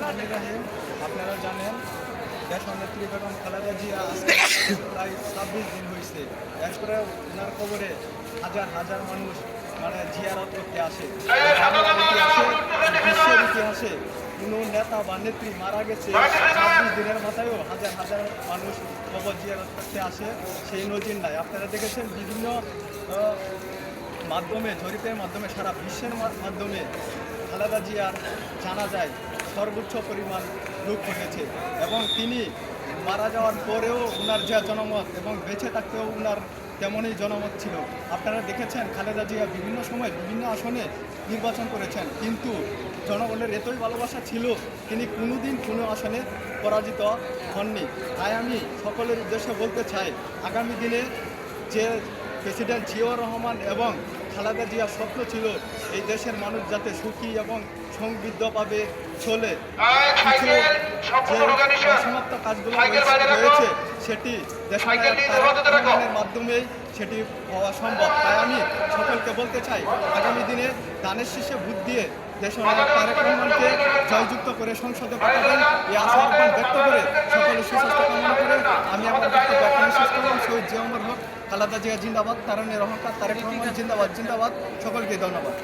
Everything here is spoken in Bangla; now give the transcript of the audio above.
রহমানির রহিম। আপনারা জানেন দেশনেত্রী বেগম খালেদা জিয়া আজকে প্রায় 26 দিন হয়েছে। এরপরে ওনার কবরে হাজার হাজার মানুষ জিয়ারত করতে আসে। বিশ্বের ইতিহাসে কোনো নেতা বা নেত্রী মারা গেছে 26 দিনের মাথায়ও হাজার হাজার মানুষ কবর জিয়ারত করতে আসে, সেই নজির নাই। আপনারা দেখেছেন বিভিন্ন মাধ্যমে, জরিপের মাধ্যমে, সারা বিশ্বের মাধ্যমে খালেদা জিয়ার জানা যায় সর্বোচ্চ পরিমাণ লোক ঘটেছে এবং তিনি মারা যাওয়ার পরেও ওনার যে জনমত এবং বেঁচে থাকতেও ওনার তেমনই জনমত ছিল। আপনারা দেখেছেন খালেদা জিয়া বিভিন্ন সময় বিভিন্ন আসনে নির্বাচন করেছেন, কিন্তু জনগণের এতই ভালোবাসা ছিল তিনি কোনোদিন কোনো আসনে পরাজিত হননি। তাই আমি সকলের উদ্দেশ্যে বলতে চাই, আগামী দিনে যে প্রেসিডেন্ট জিয়াউর রহমান এবং খালেদা জিয়ার স্বপ্ন ছিল এই দেশের মানুষ যাতে সুখী এবং সমৃদ্ধভাবে চলে, সমাপ্ত কাজগুলো রয়েছে সেটি দেশের মাধ্যমেই সেটি হওয়া সম্ভব। তাই আমি সকলকে বলতে চাই, আগামী দিনে দানের শীর্ষে ভোট দিয়ে দেশের তারেক রহমানকে জয়যুক্ত করে সংসদে পাঠাবেন এই আশা আহ্বান ব্যক্ত করে সকলের সুস্বাস্থ্য কামনা করে আমি আমার বক্তব্য এখানে শেষ করলাম। শহীদ জিয়া উমর হক, খালেদা জিয়া জিন্দাবাদ, তারুণ্যের অহংকার, তারেক রহমান জিন্দাবাদ জিন্দাবাদ। সকলকে ধন্যবাদ।